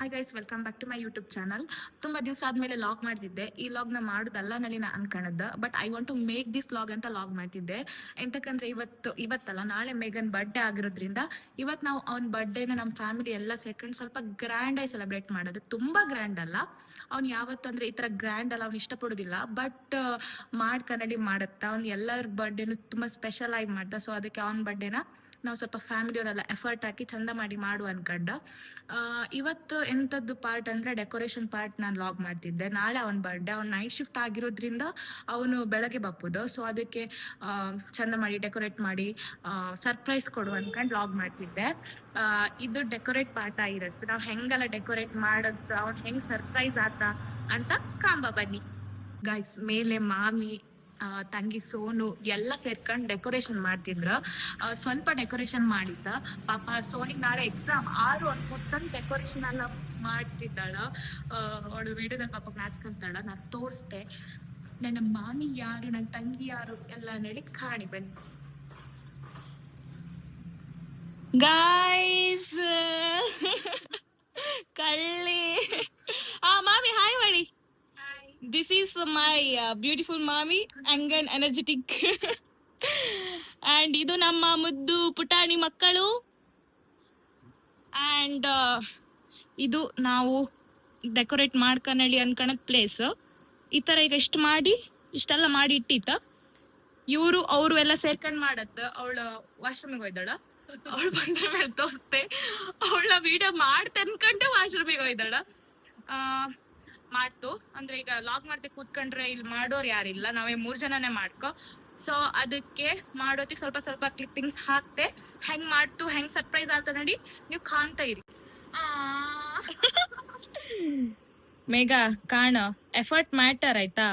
Hi guys, welcome back to my YouTube channel. ತುಂಬ ದಿವಸ ಆದಮೇಲೆ ಲಾಗ್ ಮಾಡ್ತಿದ್ದೆ. ಈ ಲಾಗ್ನ ಮಾಡೋದಲ್ಲ ನಳಿನ ಅನ್ಕಣದ್ದು, but I want to make this vlog ಅಂತ ಲಾಗ್ ಮಾಡ್ತಿದ್ದೆ. ಎಂತಕ್ಕಂದ್ರೆ ಇವತ್ತಲ್ಲ ನಾಳೆ ಮೇಘನ್ ಬರ್ಡೇ ಆಗಿರೋದ್ರಿಂದ ಇವತ್ತು ನಾವು ಅವ್ನ ಬರ್ಡೇನ ನಮ್ಮ ಫ್ಯಾಮಿಲಿ ಎಲ್ಲ ಸೇರ್ಕೊಂಡು ಸ್ವಲ್ಪ ಗ್ರ್ಯಾಂಡಾಗಿ ಸೆಲೆಬ್ರೇಟ್ ಮಾಡೋದು. ತುಂಬ ಗ್ರ್ಯಾಂಡ್ ಅಲ್ಲ, ಅವ್ನು ಯಾವತ್ತು ಅಂದರೆ ಈ ಥರ ಗ್ರ್ಯಾಂಡ್ ಅಲ್ಲ, ಅವ್ನು ಇಷ್ಟಪಡೋದಿಲ್ಲ. ಬಟ್ ಕನ್ನಡಿ ಮಾಡುತ್ತಾ ಅವ್ನು ಎಲ್ಲರ ಬರ್ಡೇನು ತುಂಬ ಸ್ಪೆಷಲ್ ಆಗಿ ಮಾಡ್ತಾ. ಸೊ ಅದಕ್ಕೆ ಅವ್ನ ಬರ್ಡೇನ ನಾವು ಸ್ವಲ್ಪ ಫ್ಯಾಮಿಲಿಯವರೆಲ್ಲ ಎಫರ್ಟ್ ಹಾಕಿ ಚಂದ ಮಾಡಿ ಮಾಡು ಅನ್ಕಂಡ. ಇವತ್ತು ಎಂಥದ್ದು ಪಾರ್ಟ್ ಅಂದರೆ ಡೆಕೋರೇಷನ್ ಪಾರ್ಟ್ ನಾನು ಲಾಗ್ ಮಾಡ್ತಿದ್ದೆ. ನಾಳೆ ಅವ್ನ ಬರ್ಡೇ, ಅವ್ನು ನೈಟ್ ಶಿಫ್ಟ್ ಆಗಿರೋದ್ರಿಂದ ಅವನು ಬೆಳಗ್ಗೆ ಬಪ್ಪುದು. ಸೊ ಅದಕ್ಕೆ ಚಂದ ಮಾಡಿ ಡೆಕೋರೇಟ್ ಮಾಡಿ ಸರ್ಪ್ರೈಸ್ ಕೊಡು ಅನ್ಕೊಂಡು ಲಾಗ್ ಮಾಡ್ತಿದ್ದೆ. ಇದು ಡೆಕೋರೇಟ್ ಪಾರ್ಟ್ ಆಗಿರುತ್ತೆ. ನಾವು ಹೆಂಗೆಲ್ಲ ಡೆಕೋರೇಟ್ ಮಾಡೋದು, ಅವ್ನು ಹೆಂಗೆ ಸರ್ಪ್ರೈಸ್ ಆತ ಅಂತ ಕಾಂಬ ಬನ್ನಿ ಗೈಸ್. ಮೇಲೆ ಮಾಮಿ, ತಂಗಿ ಸೋನು ಎಲ್ಲ ಸೇರ್ಕೊಂಡು ಡೆಕೋರೇಷನ್ ಮಾಡ್ತಿದ್ರ. ಸ್ವಲ್ಪ ಡೆಕೋರೇಷನ್ ಮಾಡಿದ್ದ. ಪಾಪ ಸೋನಿಗೆ ನಾಳೆ ಎಕ್ಸಾಮ್ 6 ಹೊತ್ತು ಡೆಕೋರೇಷನ್ ಎಲ್ಲ ಮಾಡ್ತಿದ್ದಾಳ. ಅವಳು ವಿಡಿಯೋದಲ್ಲಿ ಪಾಪ ನಾಚ್ಕೊಂತಾಳ. ನಾನು ತೋರಿಸ್ದೆ ನನ್ನ ಮಾಮಿ ಯಾರು, ನನ್ನ ತಂಗಿ ಯಾರು ಎಲ್ಲ ನಡಿ ಕಾಣಿ ಬನ್ನಿ ಗಾಯ್ಸ್. ಕಳ್ಳಿ ಮಾಮಿ ಹಾಯ್ ಮಾಡಿ. This is my beautiful mommy and energetic and ಇದು ನಮ್ಮ ಮುದ್ದು ಪುಟಾಣಿ ಮಕ್ಕಳು. and ಇದು ನಾವು ಡೆಕೋರೇಟ್ ಮಾಡ್ಕನಳಿ ಅನ್ಕಣದ್ ಪ್ಲೇಸ್. ಈ ತರ ಈಗ ಇಷ್ಟೆಲ್ಲ ಮಾಡಿ ಇಟ್ಟಿತ್ತ. ಅವರು ಎಲ್ಲ ಸೇರ್ಕೊಂಡ್ ಮಾಡತ್ತ. ಅವಳು ವಾಶ್ರೂಮಿಗೆ ಹೋಯ್ದಾಳ. ಅವಳು ಬಂದ್ರ ಮೇಲೆ ತೋರಿಸ್ತೆ. ಅವಳ ವಿಡಿಯೋ ಮಾಡ್ತೆ ಅನ್ಕೊಂಡು ವಾಶ್ರೂಮಿಗೆ ಹೋಯ್ದಾಳ. ಮಾಡ್ತು ಅಂದ್ರೆ ಈಗ ಲಾಗ್ ಮಾಡ್ದೆ ಕೂತ್ಕೊಂಡ್ರೆ ಇಲ್ಲಿ ಮಾಡೋರು ಯಾರಿಲ್ಲ, ನಾವೇ 3 ಜನನೇ ಮಾಡ್ಕೊ. ಸೊ ಅದಕ್ಕೆ ಮಾಡೋತಿ ಸ್ವಲ್ಪ ಸ್ವಲ್ಪ ಕ್ಲಿಪ್ಪಿಂಗ್ಸ್ ಹಾಕ್ತೆ. ಹೆಂಗ್ ಮಾಡ್ತು, ಹೆಂಗ್ ಸರ್ಪ್ರೈಸ್ ಆತ ನಡಿ, ನೀವು ಕಾಣ್ತಾ ಇರಿ. ಮೇಘ ಕಾಣ, ಎಫರ್ಟ್ ಮ್ಯಾಟರ್ ಆಯ್ತಾ.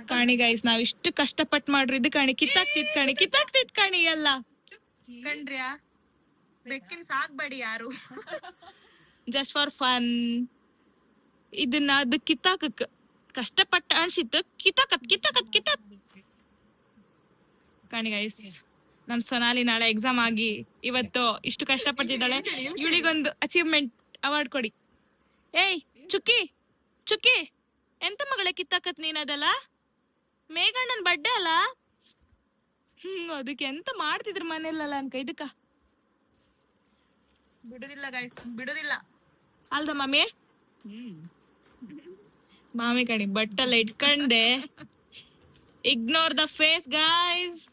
ಕಾಣಿ ಗೈಸ್, ನಾವ್ ಇಷ್ಟು ಕಷ್ಟಪಟ್ಟು ಮಾಡ್ರಿ. ಇದು ಕಾಣಿ ಕಿತ್ತಾಕ್ತಿತ್ ಕಾಣಿ ಎಲ್ಲ ಕಂಡ್ರ್ಯಾ. ಬೆಕ್ಕಿನ ಸಾಕ್ಬೇಡಿ ಯಾರು, ಜಸ್ಟ್ ಫಾರ್ ಫನ್. ಇದನ್ನ ಅದು ಕಿತ್ತಾಕಕ್ ಕಷ್ಟಪಟ್ಟ ಅನ್ಸಿತ್ತು. ಕಿತ್ತಾಕತ್ ಕಾಣಿ ಗೈಸ್. ನಮ್ ಸೊನಾಲಿ ನಾಳೆ ಎಕ್ಸಾಮ್ ಆಗಿ ಇವತ್ತು ಇಷ್ಟು ಕಷ್ಟಪಟ್ಟಿದ್ದಾಳೆ. ಇವಳಿಗೊಂದು ಅಚೀವ್ಮೆಂಟ್ ಅವಾರ್ಡ್ ಕೊಡಿ. ಏಯ್ ಚುಕ್ಕಿ ಎಂತ ಮಗಳೇ ಕಿತ್ತಾಕತ್ ನೀನದಲ್ಲ? ಮೇಘಣ್ಣನ್ ಬರ್ಡೇ ಅಲ್ಲ, ಅದಕ್ಕೆ ಎಂತ ಮಾಡ್ತಿದ್ರ ಮನೆಯಲ್ಲ ಅನ್ಕ. ಇದಕ್ಕ ಬಿಡುದಿಲ್ಲ ಗೈಸ್, ಬಿಡುದಿಲ್ಲ ಅಲ್ದ ಮಾಮಿ ಕಣಿ ಬಟ್ಟೆಲ್ಲ ಇಟ್ಕಂಡೆ. Ignore the face guys.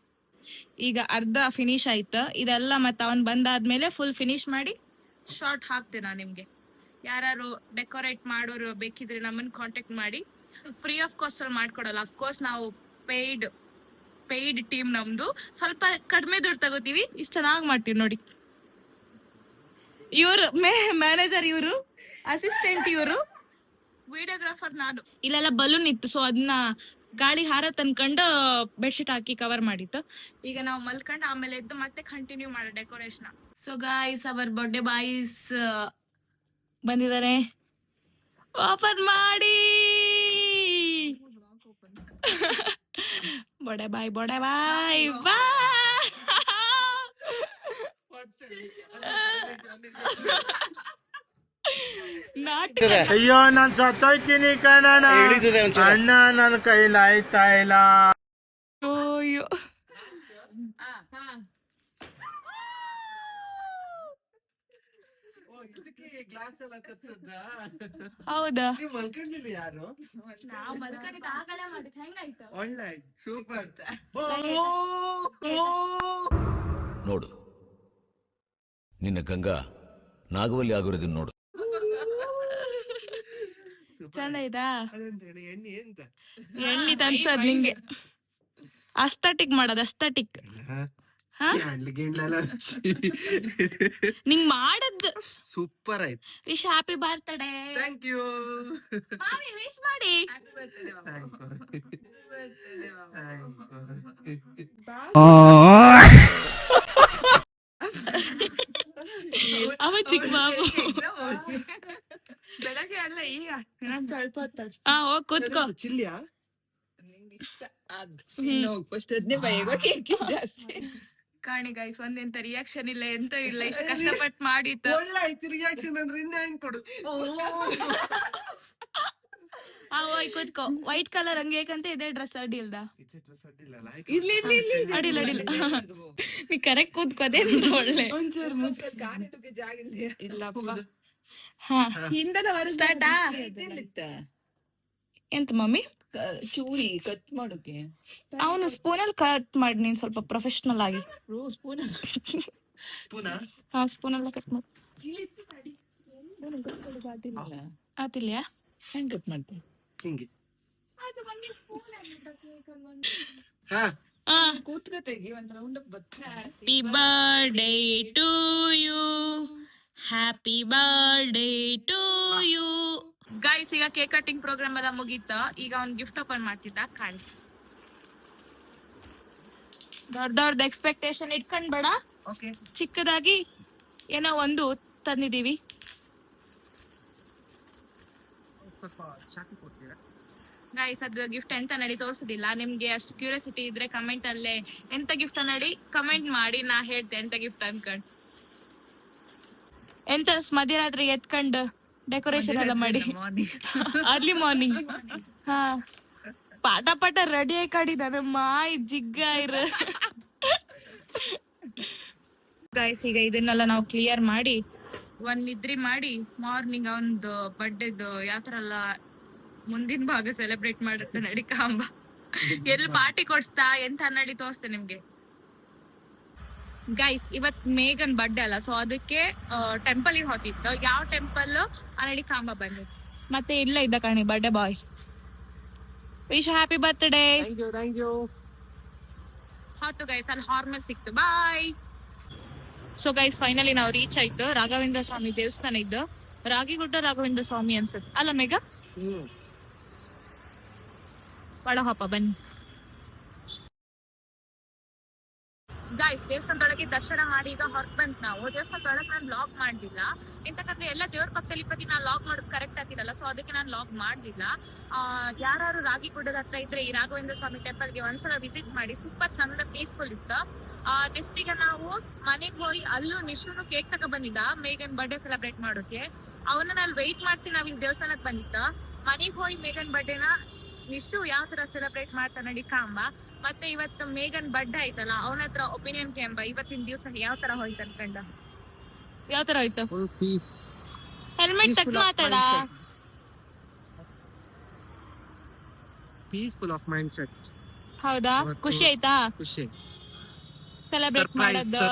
ಈಗ ಅರ್ಧ ಫಿನಿಶ್ ಆಯ್ತು. ಇದೆಲ್ಲ ಮತ್ತೆ ಅವನ್ ಬಂದಾದ್ಮೇಲೆ ಫುಲ್ ಫಿನಿಶ್ ಮಾಡಿ ಶಾರ್ಟ್ ಹಾಕ್ತೇನೆ ನಾನು ನಿಮ್ಗೆ. ಯಾರು ಡೆಕೋರೇಟ್ ಮಾಡೋರು ಬೇಕಿದ್ರೆ ನಮ್ಮನ್ನ ಕಾಂಟ್ಯಾಕ್ಟ್ ಮಾಡಿ. ಫ್ರೀ ಆಫ್ ಕಾಸ್ಟ್ ಅಲ್ಲಿ ಮಾಡ್ಕೊಡಲ್ಲ. ಅಫ್ಕೋರ್ಸ್ ನಾವು ಪೇಯ್ಡ್ ಟೀಮ್ ನಮ್ದು. ಸ್ವಲ್ಪ ಕಡಿಮೆ ದುಡ್ಡು ತಗೋತೀವಿ, ಇಷ್ಟು ಚೆನ್ನಾಗಿ ಮಾಡ್ತೀವಿ ನೋಡಿ. ಇವರು ಮ್ಯಾನೇಜರ್, ಇವರು ಅಸಿಸ್ಟೆಂಟ್, ಇವರು ವಿಡಿಯೋಗ್ರಾಫರ್, ನಾನು. ಇಲ್ಲೆಲ್ಲ ಬಲೂನ್ ಇತ್ತು, ಸೊ ಅದನ್ನ ಗಾಳಿ ಹಾರ ಅನ್ಕೊಂಡು ಬೆಡ್ಶೀಟ್ ಹಾಕಿ ಕವರ್ ಮಾಡಿತ್ತು. ಈಗ ನಾವು ಮಲ್ಕೊಂಡು ಆಮೇಲೆ ಎದ್ದು ಮತ್ತೆ ಕಂಟಿನ್ಯೂ ಮಾಡೋ decoration. So guys, our birthday boys ಬಂದಿದ್ದಾರೆ. ಓಪನ್ ಮಾಡಿ. ಬೊಡೆ ಬಾಯ್ ಬಾ. ಅಯ್ಯೋ ನಾನ್ ಸತ್ತೋಯ್ತೀನಿ ಕಣಣ್ಣ, ಅಣ್ಣ ನನ್ನ ಕೈಲಾಯ್ತಾ ಇಲ್ಲ. ಅಯ್ಯೋ ಹೌದಾ? ಯಾರು ಸೂಪರ್ ನೋಡು, ನಿನ್ನ ಗಂಗಾ ನಾಗವಲ್ಲಿ ಆಗಿರೋದನ್ನ ನೋಡು. ಚಂದ ಆಯ್ತಾ? ಎಣ್ಣೆ ತನ್ಸೋದ್ ನಿಂಗೆ ಅಸ್ಥೆಟಿಕ್ ಮಾಡೋದು. ಅಸ್ಥೆಟಿಕ್ ನಿಂಗ್ ಮಾಡದ್ ಸೂಪರ್ ಆಯ್ತು. Wish happy birthday. Thank you. Wish ಮಾಡಿ. ಅವ ಚಿಕ್ಕ ಬಾಬು. ಬೆಳಗ್ಗೆ ಅಲ್ಲ ಈಗ ನಾನ್ ಸ್ವಲ್ಪ ಹೊತ್ತು ಹೋಗ್ ಕೂತ್ಕೋ. ಚಿಲ್ಲಿಯಾ ನಿಂಗೆ ಇಷ್ಟ ಹೋಗ್ ಫಸ್ಟ್ ಅದನ್ನೇ ಬೈಗೋ ಕೇಕ್ ಜಾಸ್ತಿ. ಕಾಣಿ ಗೈಸ್ ಒಂದೆಂತ ರಿಯಾಕ್ಷನ್ ಇಲ್ಲ ಎಂತ ಇಲ್ಲ, ಇಷ್ಟು ಕಷ್ಟಪಟ್ಟು ಮಾಡಿತ್ತು. ಒಳ್ಳೆ ಆಯ್ತು ರಿಯಾಕ್ಷನ್ ಅಂದ್ರೆ ಇನ್ನ ಹೆಂಗ್ ಕೊಡು. ಹೋಯ್ ಕೂತ್ಕೋ. ವೈಟ್ ಕಲರ್ ಹಂಗೆ ಯಾಕಂತ ಇದೇ ಡ್ರೆಸ್ ಅಡ್ಡಿಲ್ದ. ಇರ್ಲಿ ಇರ್ಲಿ ಇರ್ಲಿ ಅಡ್ಡಿಲ್ಲ ಅಡ್ಡಿಲ್ಲ, ನೀ ಕರೆಕ್ಟ್ ಕೂತ್ಕೋದೆ ಒಳ್ಳೆ. ಒಂಚೂರು ಮುಖ ಕಾಲಿಡುಗೆ ಜಾಗ ಇಲ್ಲಪ್ಪ. ಹಾ ಹಿಂದೆಲ್ಲ ಸ್ಟಾರ್ಟಾ? ಎಂತ ಮಮ್ಮಿ ಚೂರಿ ಕಟ್ ಮಾಡೋಕೆ ಅವನು ಸ್ಪೂನಲ್ಲಿ ಕಟ್ ಮಾಡಿ, ನೀನ್ ಸ್ವಲ್ಪ ಪ್ರೊಫೆಷನಲ್ ಆಗಿ. ಸ್ಪೂನ್ ಸ್ಪೂನಾ? ಹಾ ಸ್ಪೂನಲ್ಲ ಕಟ್ ಮಾಡಿ. ಆತಿಲ್ಯಾ? ಹೆಂಗ್ ಕಟ್ ಮಾಡ್ತೆ ಹಿಂಗೆ. ಹಾ ಕೂತ್ಕತೆಗಿ ಒಂದ್ round happy birthday to you, happy birthday to you. Guys ಈಗ ಕೇಕ್ ಕಟಿಂಗ್ ಪ್ರೋಗ್ರಾಮ್ ಎಲ್ಲ ಮುಗೀತ. ಈಗ ಅವ್ನ್ ಗಿಫ್ಟ್ ಓಪನ್ ಮಾಡ್ತಿದ್ದ. ಕಾಣಿ ದೊಡ್ಡದವ್ರದ್ದು ಎಕ್ಸ್ಪೆಕ್ಟೇಷನ್ ಇಟ್ಕೊಂಡ್ ಬೇಡ, ಚಿಕ್ಕದಾಗಿ ಏನೋ ಒಂದು ತಂದಿದೀವಿ. ಗೈಸ್ ಅದು ಗಿಫ್ಟ್ ಎಂತ ನಡಿ ತೋರ್ಸುದಿಲ್ಲ. ನಿಮ್ಗೆ ಅಷ್ಟು ಕ್ಯೂರಿಯಾಸಿಟಿ ಇದ್ರೆ ಕಮೆಂಟ್ ಅಲ್ಲೇ ಎಂತ ಗಿಫ್ಟ್ ನಡಿ ಕಮೆಂಟ್ ಮಾಡಿ, ನಾ ಹೇಳ್ತೆ ಎಂತ ಗಿಫ್ಟ್ ಅನ್ಕೊಂಡ್. ಎಂತ ಮಧ್ಯರಾತ್ರಿ ಎತ್ಕೊಂಡ್ ಡೆಕೋರೇಷನ್ ಎಲ್ಲ ಮಾಡಿ ಅರ್ಲಿ ಮಾರ್ನಿಂಗ್ ಹಾ ಪಾಟ ಪಾಟ ರೆಡಿ ಆಗಿ ಕಾಡಿದ ನಮ್ಮ ಮಾಯಿ ಜಿಗ್ಗ ಇರ. ಗೈಸ್ ಈಗ ಇದನ್ನೆಲ್ಲ ನಾವು ಕ್ಲಿಯರ್ ಮಾಡಿ ಒಂದ್ ನಿದ್ರಿ ಮಾಡಿ ಮಾರ್ನಿಂಗ್ ಒಂದು ಬರ್ಡೇದು ಯಾವ್ತರ ಎಲ್ಲ ಮುಂದಿನ ಭಾಗ ಸೆಲೆಬ್ರೇಟ್ ಮಾಡುತ್ತೆ ನಡಿ ಕಾಂಬ. ಎಲ್ಲಿ ಪಾರ್ಟಿ ಕೊಡ್ಸ್ತಾ ಎಂತ ನಡಿ ತೋರ್ಸ್ತೆ ನಿಮ್ಗೆ. ಗೈಸ್ ಇವತ್ ಮೇಘನ್ ಬರ್ಡೇ ಅಲ್ಲ, ಸೊ ಅದಕ್ಕೆ ಟೆಂಪಲ್ ಗೆ ಹೋಗಿತ್ತು. ಯಾವ ಟೆಂಪಲ್ ನಡಿ ಕಾಂಬ ಬಂದಿ. ಮತ್ತೆ ಇಲ್ಲ ಇದ್ದ ಕಾಣಿ birthday boy. Wish happy birthday. Thank you. ಹೌದು ಗೈಸ್ ಅಲ್ಲಿ ಹಾರ್ಮಲ್ ಸಿಕ್ತು. ಬಾಯ್. ಸೊ ಗೈಸ್ ಫೈನಲಿ ನಾವು ರೀಚ್ ಆಯ್ತು. ರಾಘವೇಂದ್ರ ಸ್ವಾಮಿ ದೇವಸ್ಥಾನ ಇದ್ದು, ರಾಗಿಗುಡ್ಡ ರಾಘವೇಂದ್ರ ಸ್ವಾಮಿ ಅನ್ಸುತ್ತೆ ಅಲ್ಲ ಮೇಘ? ಬಡ ಹಪ್ಪ ಬನ್ನಿ ಗೈಸ್. ದೇವಸ್ಥಾನದೊಳಗೆ ದರ್ಶನ ಮಾಡಿ ಈಗ ಹೊರಗ್ ಬಂತ್ ನಾವು. ದೇವಸ್ಥಾನದೊಳಗೆ ನಾನು ಲಾಗ್ ಮಾಡ್ಲಿಲ್ಲ, ಎಂತಕಂದ್ರೆ ಎಲ್ಲ ದೇವ್ರ ಪಕ್ಕದಲ್ಲಿ ಇಪ್ಪತ್ತಿ ನಾನು ಲಾಗ್ ಮಾಡೋದು ಕರೆಕ್ಟ್ ಆಗಿರಲ್ಲ, ಸೊ ಅದಕ್ಕೆ ನಾನು ಲಾಗ್ ಮಾಡ್ಲಿಲ್ಲ. ಯಾರು ರಾಗಿಗುಡ್ಡದ ಹತ್ರ ಇದ್ರೆ ಈ ರಾಘವೇಂದ್ರ ಸ್ವಾಮಿ ಟೆಂಪಲ್ಗೆ ಒಂದ್ಸಲ ವಿಸಿಟ್ ಮಾಡಿ, ಸೂಪರ್ ಚಂದ ಪೀಸ್ಫುಲ್ ಇತ್ತು. ನೆಕ್ಸ್ಟ್ ಈಗ ನಾವು ಮನೆಗೆ ಹೋಗಿ ಅಲ್ಲೂ ನಿಶುನು ಕೇಕ್ ತಕ ಬಂದಿದ್ದ ಮೇಘನ್ ಬರ್ಡೇ ಸೆಲೆಬ್ರೇಟ್ ಮಾಡೋಕೆ. ಅವನ್ನ ಅಲ್ಲಿ ವೆಯ್ಟ್ ಮಾಡಿಸಿ ನಾವ್ ಇಲ್ಲಿ ದೇವಸ್ಥಾನಕ್ ಬಂದಿತ್ತ. ಮನೆಗೆ ಹೋಗಿ ಮೇಘನ್ ಬರ್ಡೇನ ನಿಶು ಯಾವ ತರ ಸೆಲೆಬ್ರೇಟ್ ಮಾಡ್ತಾ ನಡಿ ಕಾಂಬ. ಮತ್ತೆ ಇವತ್ತು ಮೇಘನ್ ಬರ್ಡೇ ಆಯ್ತಲ್ಲ, ಅವನ ಹತ್ರ ಒಪಿನಿಯನ್ ಕೇಂಬ ಇವತ್ತಿನ ದಿವಸ ಯಾವ ತರ ಹೋಯ್ತು ಅನ್ಕಂಡ. ಯಾವ ತರ ಹೋಯ್ತು? ಹೆಲ್ಮೆಟ್ ತಕ್ಕ ಮಾತಾಡ. Peaceful of mind set. ಹೌದಾ? ಖುಷಿ ಆಯ್ತಾ ಖುಷಿ. ಸೆಲೆಬ್ರೇಟ್ ಮಾಡೋದು?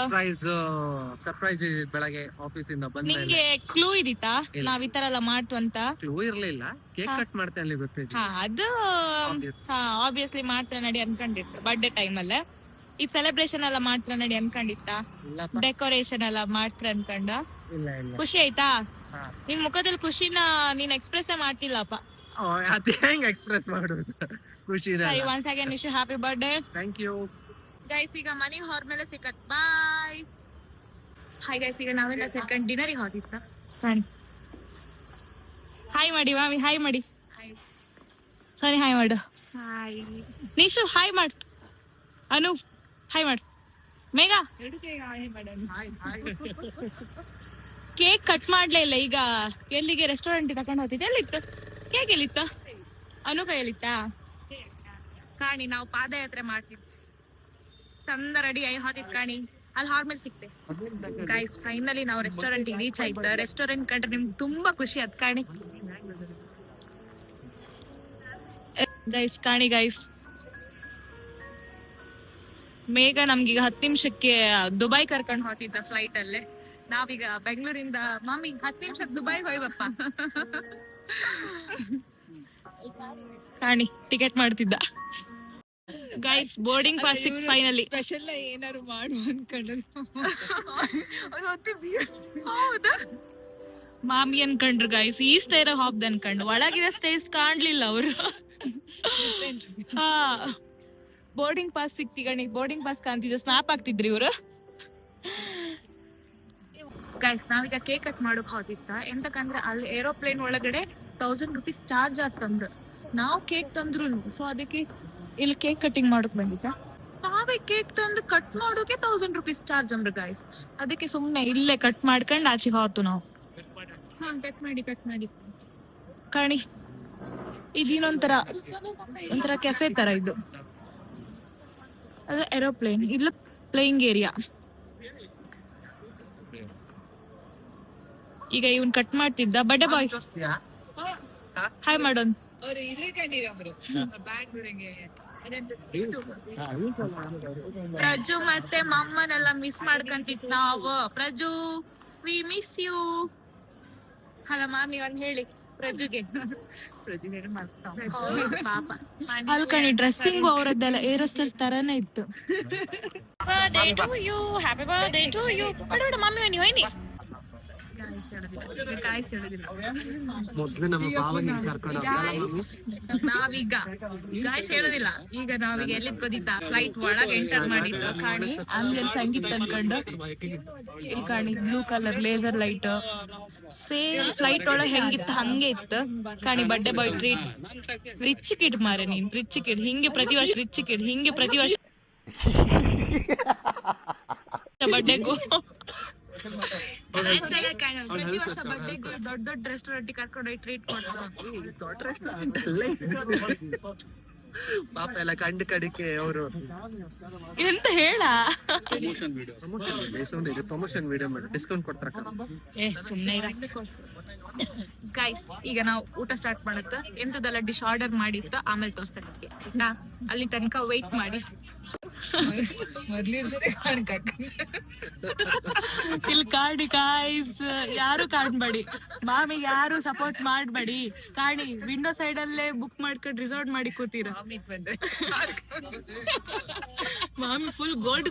ಸರ್ಪ್ರೈಸ್ ಬೆಳಗ್ಗೆ ಆಫೀಸಿಂದ ಬಂದ ನಿಂಗೆ ಕ್ಲೂ ಇದಿತ್ತಾ ನಾವ್ ಈ ತರ ಎಲ್ಲ ಮಾಡ್ತು ಅಂತ? ಕ್ಲೂ ಇರ್ಲಿಲ್ಲ. ಕೇಕ್ ಕಟ್ ಮಾಡ್ತೇನೆ ಅಲ್ಲಿ ಗೊತ್ತಿತ್ತು. ಹಾ ಅದು ಆಬ್ವಿಯಸ್ಲಿ ಮಾಡ್ತಾರೆ ನಡಿ ಅನ್ಕೊಂಡಿತ್ತು ಬರ್ಡೇ ಟೈಮ್ ಅಲ್ಲೇ. ಈ ಸೆಲೆಬ್ರೇಷನ್ ಎಲ್ಲ ಮಾಡ್ತಾರೆ ನಡಿ ಅನ್ಕೊಂಡಿತ್ತ? ಡೆಕೋರೇಷನ್ ಎಲ್ಲ ಮಾಡ್ತಾರೆ ಅನ್ಕೊಂಡ? ಇಲ್ಲ ಇಲ್ಲ. ಖುಷಿ ಆಯ್ತಾ? ನಿನ್ ಮುಖದಲ್ಲಿ ಖುಷಿನ ನೀನ್ ಎಕ್ಸ್ಪ್ರೆಸ್ ಮಾಡ್ತಿಲ್ಲಪ್ಪ. ಅದೇ ಹೆಂಗ್ ಎಕ್ಸ್ಪ್ರೆಸ್ ಮಾಡೋದು ಖುಷಿ. ಸರಿ, once again wish happy birthday. Thank you guys. ಈಗ ಮನೆಗೆ ಹೊರಮೇಲೆ ಸಿಕ್ಕತ್. ಬಾಯ್. ಹಾಯ್ ಗೈಸ್, ಈಗ ನಾವೆಲ್ಲ ಸೇರ್ಕೊಂಡು ಡಿನ್ನರಿಗೆ ಹೋಗಿತ್ತ. ಹಾಯ್ ಮಾಡಿ ಮಾಮಿ, ಹಾಯ್ ಮಾಡಿ. ಸರಿ ಹಾಯ್ ಮಾಡು. ಹಾಯ್ ನಿಶು, ಹಾಯ್ ಮಾಡು. ಅನು ಹಾಯ್ ಮಾಡು. ಮೇಘ ಕೇಕ್ ಕಟ್ ಮಾಡ್ಲೇ ಇಲ್ಲ. ಈಗ ಎಲ್ಲಿಗೆ ರೆಸ್ಟೋರೆಂಟ್ ತಗೊಂಡು ಹೋಗ್ತಿದ್ದೆ. ಎಲ್ಲಿತ್ತು ಕೇಕ್? ಎಲ್ಲಿತ್ತ? ಅನು ಕೈಯಲ್ಲಿತ್ತ? ಕಾಣಿ ನಾವು ಪಾದಯಾತ್ರೆ ಮಾಡ್ತಿದ್ವಿ, ಚಂದ ರೆಡಿ ಆಗಿ ಹೋಗಿದ್ ಕಾಣಿ. ಅಲ್ಲಿ ಹಾರ್ಮೇಲ್ ಸಿಕ್ತೆ. ಗೈಸ್ ಫೈನಲಿ ನಾವು ರೆಸ್ಟೋರೆಂಟ್ ರೀಚ್ ಆಯ್ತು. ರೆಸ್ಟೋರೆಂಟ್ ಕಂಡ್ರೆ ನಿಮ್ಗೆ ತುಂಬಾ ಖುಷಿ ಅದ್ ಕಾಣಿ. ಗೈಸ್ ಕಾಣಿ ಗೈಸ್, ಮೇಘ ನಮ್ಗೀಗ 10 ನಿಮಿಷಕ್ಕೆ ದುಬೈ ಕರ್ಕೊಂಡು ಹೋಗ್ತಿದ್ದ ಫ್ಲೈಟ್ ಅಲ್ಲೇ. ನಾವೀಗ ಬೆಂಗಳೂರಿಂದ ಮಾಮಿ 10 ನಿಮಿಷಕ್ಕೆ ದುಬೈ ಹೋಯ್ವಪ್ಪ. ಕಾಣಿ ಟಿಕೆಟ್ ಮಾಡ್ತಿದ್ದ. ಗೈಸ್ ಬೋರ್ಡಿಂಗ್ ಪಾಸ್ ಸಿಕ್ ಫೈನಲಿ. ಸ್ಪೆಷಲ್ ಏನಾರು ಮಾಡು ಅನ್ಕೊಂಡ್ರು. ಹೌದಾ? ಮಾಮಿ ಅನ್ಕೊಂಡ್ರು ಗೈಸ್ ಈ ಸ್ಟೈರ್ ಹಾಪ್ದ ಅನ್ಕೊಂಡು. ಒಳಗಿರೋ ಸ್ಟೈರ್ಸ್ ಕಾಣ್ಲಿಲ್ಲ ಅವರು. ಹಾ ಬೋರ್ಡಿಂಗ್ ಪಾಸ್ ಸಿಕ್ತಿ ಗಣಿ, ಬೋರ್ಡಿಂಗ್ ಪಾಸ್ ಕಾಣ್ತಿದ್ದೆ, ಸ್ನಾಪ್ ಆಗ್ತಿದ್ರಿ ಇವ್ರು. ಗೈಸ್ ನಾವೀಗ ಕೇಕ್ ಕಟ್ ಮಾಡೋಕ್ ಹೋಗಿತ್ತ, ಎಂತಕಂದ್ರೆ ಅಲ್ಲಿ ಏರೋಪ್ಲೇನ್ ಒಳಗಡೆ 1000 rupees ಚಾರ್ಜ್ ಆಗ್ತಂದ್ರು. ನಾವು ಕೇಕ್ ತಂದ್ರು, ಸೊ ಅದಕ್ಕೆ ಇಲ್ಲಿ ಕೇಕ್ ಕಟಿಂಗ್ ಮಾಡೋಕ್ ಬಂದಿದ್ದ. ನಾವೇ ಕೇಕ್ ತಂದು ಕಟ್ ಮಾಡೋಕೆ 1000 rupees ಚಾರ್ಜ್ ಅಂದ್ರು ಗೈಸ್. ಅದಕ್ಕೆ ಸುಮ್ನೆ ಇಲ್ಲೇ ಕಟ್ ಮಾಡ್ಕೊಂಡು ಆಚೆಗೆ ಹೋತು ನಾವು. ಕಟ್ ಮಾಡಿ ಕಾಣಿ, ಇದಿನ್ನೊಂಥರ ಕೆಫೆ ತರ ಇದು. ಅದು ಏರೋಪ್ಲೇನ್, ಇಲ್ಲ ಪ್ಲೇಯಿಂಗ್ ಏರಿಯಾ. ಈಗ ಇವನ್ ಕಟ್ ಮಾಡ್ತಿದ್ದ ಬಡ್ಡೆ ಬಾಯ್. ಹಾಯ್ ಮಾಡೋನ್. ಅವ್ರು ಇಲ್ಲೇ ಕಂಡಿರೋರು ಬ್ಯಾಂಗ್ಳೂರಿಗೆ. ಪ್ರಜು ಮತ್ತೆ ಮಮ್ಮನೆಲ್ಲ ಮಿಸ್ ಮಾಡ್ಕೊಂತಿತ್ ನಾವು. ಪ್ರಜು ವಿ ಮಿಸ್ ಯು. ಅಲ್ಲ ಮಾಮಿ ಒಂದ್ ಹೇಳಿ ಪ್ರಜುಗೆ. ಪಾಪ ಅಲ್ಕಣಿ ಡ್ರೆಸ್ಸಿಂಗು ಅವರದ್ದೆಲ್ಲ ಏರೋಸ್ಟರ್ಸ್ ತರನೇ ಇತ್ತು. Birthday to you, happy birthday to you. ಬೇಡ ಮಾಮಿ ಬನ್ನಿ ಹೋಯ್ನಿ. ಮೊದ್ಲು ನಮ್ಮ ಭಾವನೆ ಕರ್ಕೊಂಡು ನಾವೀಗ ಗಾಯ್ಸ್ ಹೇಳೋದಿಲ್ಲ. ಈಗ ನಾವೀಗ ಎಲ್ಲಿದ್ ಗೊತ್ತಿತ್ತ, ಫ್ಲೈಟ್ ಒಳಗೆ ಎಂಟರ್ ಮಾಡಿದ್ದು ಕಾಣಿ. ಆಮೇಲೆ ಸಂಗೀತ ಅನ್ಕೊಂಡು ಇಲ್ಲಿ ಕಾಣಿ blue colour laser light same flight ಒಳಗೆ ಹೆಂಗಿತ್ತು ಹಂಗೆ ಇತ್ತು ಕಾಣಿ. ಬರ್ಡೇ ಬಾಯ್ ಟ್ರೀಟ್. ರಿಚ್ ಕಿಡ್ ಮಾರೆ ನೀನ್, ರಿಚ್ ಕಿಡ್. ಹಿಂಗೆ ಪ್ರತಿ ವರ್ಷ ರಿಚ್ ಕಿಡ್, ಹಿಂಗೆ ಪ್ರತಿ ವರ್ಷ ಬರ್ಡೇಗೂ ಪ್ರತಿ ವರ್ಷ ಬರ್ಡೇಗೂ ದೊಡ್ಡ ದೊಡ್ಡ ರೆಸ್ಟೋರೆಂಟ್ ಕರ್ಕೊಂಡು ಟ್ರೀಟ್ ಕೊಡ್ತಾರೆ. ದೊಡ್ಡ ರೆಸ್ಟೋರೆಂಟ್ ಅಲ್ಲೇ ಪಾಪ ಎಲ್ಲ ಕಂಡು ಕಡಿಕೆ ಅವರು ಎಂತ ಹೇಳ ಪ್ರಮೋಷನ್ ವಿಡಿಯೋ ಮಾಡಿ ಡಿಸ್ಕೌಂಟ್ ಕೊಡ್ತಾರ. ಏ ಸುಮ್ನೆ ಗೈಸ್ ಈಗ ನಾವು ಊಟ ಸ್ಟಾರ್ಟ್ ಮಾಡುತ್ತ. ಎಂತದೆಲ್ಲ ಡಿಶ್ ಆರ್ಡರ್ ಮಾಡಿತ್ತ ಆಮೇಲೆ ತೋರಿಸ್ತಾರೆ. ಅಲ್ಲಿ ತನಕ ವೇಟ್ ಮಾಡಿ. ಇಲ್ಲಿ ಕಾಡಿ ಗಾಯ್ಸ್, ಯಾರು ಕಾಣ್ಬೇಡಿ, ಮಾಮಿಗೆ ಯಾರು ಸಪೋರ್ಟ್ ಮಾಡ್ಬೇಡಿ. ಕಾಣಿ ವಿಂಡೋ ಸೈಡ್ ಅಲ್ಲೇ ಬುಕ್ ಮಾಡ್ಕೊಂಡು ರಿಸಾರ್ಟ್ ಮಾಡಿ ಕೂತೀರ. ಮಾಮಿ ಫುಲ್ ಗೋಲ್ಡ್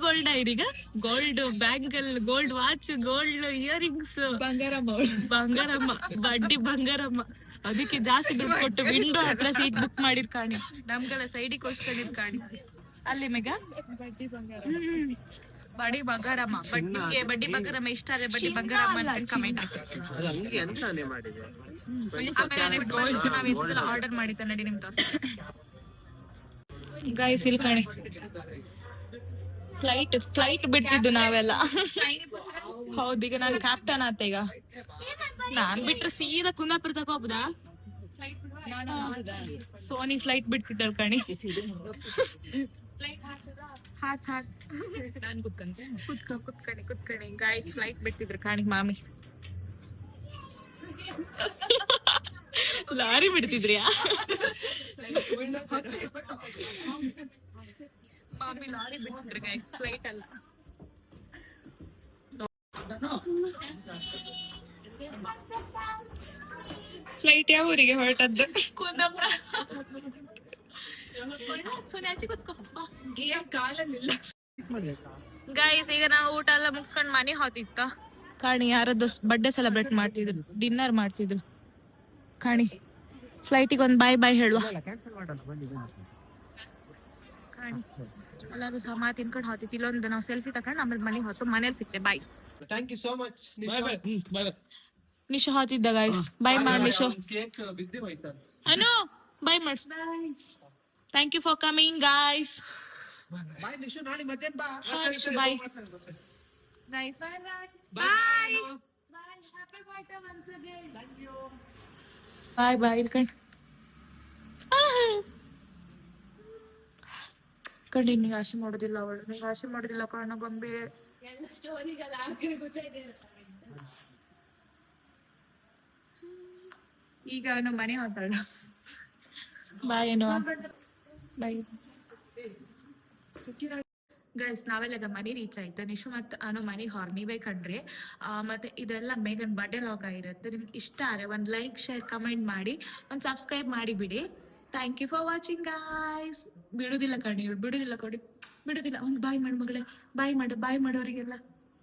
ಈಗ gold bangle, gold watch, gold earrings, Bangaramma ಬಡ್ಡಿ ಬಂಗಾರಮ್ಮ. ಅದಕ್ಕೆ ಜಾಸ್ತಿ ದುಡ್ಡು ಕೊಟ್ಟು ವಿಂಡೋ ಹತ್ರ ಸೀಟ್ ಬುಕ್ ಮಾಡಿರ್ ಕಾಣಿ. ನಮ್ಗೆಲ್ಲ ಸೈಡಿಗೆ ಕೊಡ್ಸ್ಕೊಂಡಿರ್ ಕಾಣಿ. ಅಲ್ಲಿ ಮೇಗ ಬಡ್ಡಿ ಬಂಗಾರಮ್ಮ. ಬಡ್ಡಿ ಬಂಗಾರಮ್ಮ ಇಷ್ಟ ಆದ್ರೆ ಬಡ್ಡಿ ಬಂಗಾರಮ್ಮ ಕಮೆಂಟ್ ಆರ್ಡರ್ ಮಾಡಿದ್ದ ನಡಿ ನಿಮ್ ತೋರ್ಸ. ಗೈಸ್ ಇಲ್ಲಿ ಕಾಣಿ ಫ್ಲೈಟ್ ಬಿಡ್ತಿದ್ದು ನಾವೆಲ್ಲ. ಹೌದು, ಈಗ ನಾನು ಕ್ಯಾಪ್ಟನ್ ಆತ. ಈಗ ನಾನ್ ಬಿಟ್ರೆ ಸೀದಾ ಕುಂದಾಪುರ ತಗೋಬೋದಾ? ಸೋನಿ ಫ್ಲೈಟ್ ಬಿಡ್ತಿದ್ದಾಳ ಕಣಿ. ಕುತ್ಕಣಿ ಗಾಯ್ಸ್ ಫ್ಲೈಟ್ ಬಿಡ್ತಿದ್ರು ಕಾಣಿ. ಮಾಮಿ ಲಾರಿ ಬಿಡ್ತಿದ್ರಿಯಾ? ಮಾಮಿ ಲಾರಿ ಬಿಡ್ತಿದ್ರು ಗೈಸ್, ಫ್ಲೈಟ್ ಅಲ್ಲ. ಫ್ಲೈಟ್ ಯಾವ ಊರಿಗೆ ಹೊರಟದ್ದು? ಕುಂದಾಪುರ. ಗೈಸ್ ಈಗ ನಾವು ಊಟ ಎಲ್ಲ ಮುಗಿಸ್ಕೊಂಡ್ ಮನೆ ಹೋತಿತ್ತ ಕಾಣಿ. ಯಾರದ್ದು ಬರ್ಡೇ ಸೆಲೆಬ್ರೇಟ್ ಮಾಡ್ತಿದ್ರು, ಡಿನ್ನರ್ ಮಾಡ್ತಿದ್ರು ಕಾಣಿ. ಫ್ಲೈಟಿಗೆ ಒಂದು ಬಾಯ್ ಹೇಳುವ ಕಾಣಿ. ಎಲ್ಲರೂ ಸಮ ತಿನ್ಕೊಂಡು ಹೋತಿತ್ತು. ಇಲ್ಲೊಂದು ನಾವು ಸೆಲ್ಫಿ ತಕೊಂಡು ಆಮೇಲೆ ಮನೆಗೆ ಹೊತ್ತು ಮನೇಲಿ ಸಿಕ್ತೆ. Bye. Thank you so much. Nishu ಹೋತಿದ್ದ ಗೈಸ್. ಬಾಯ್ ಮಾಡಿ ನಿಶು. ಕೇಕ್ ಬಿದ್ದಿ ಹೋಯ್ತಾ? ಅನು ಬಾಯ್ ಮಾಡಿ. Thank you for coming guys. Bye Nishu, ನಾಳೆ ಮಧ್ಯಾಹ್ನ ಬಾ. Nishu bye guys. Bye happy birthday once again. Thank you. Bye ಇಲ್ಕಂಡ್ ಕಡಿ. ನಿಂಗೆ ಆಸೆ ಮಾಡೋದಿಲ್ಲ ಅವಳು, ನಿಂಗೆ ಆಸೆ ಮಾಡೋದಿಲ್ಲ ಕಾರಣ ಗೊಂಬೆ. ಈಗ ನಮ್ಮ ಮನೆ ಹೋಗ್ತಾಳ. ಬಾಯ್ ಏನೋ ಬಾಯ್ ಗೈಸ್. ನಾವೆಲ್ಲ ಮನೆ ರೀಚ್ ಆಯ್ತು. ನಿಶು ಮತ್ತು ಅನು ಮನೆ ಹೊರನಿವೆ ಕಣ್ರಿ. ಮತ್ತೆ ಇದೆಲ್ಲ ಮೇಗನ್ ಬರ್ಡೇ ಲಾಗ್ ಆಗಿರುತ್ತೆ. ನಿಮ್ಗೆ ಇಷ್ಟ ಆದರೆ ಒಂದು ಲೈಕ್, ಶೇರ್, ಕಮೆಂಟ್ ಮಾಡಿ, ಒಂದು ಸಬ್ಸ್ಕ್ರೈಬ್ ಮಾಡಿಬಿಡಿ. Thank you for watching guys. ಬಿಡುದಿಲ್ಲ ಕಣಿ, ಬಿಡುದಿಲ್ಲ. ಒಂದು ಬಾಯ್ ಮಾಡು ಮಗಳೇ, ಬಾಯ್ ಮಾಡೋರಿಗೆಲ್ಲ.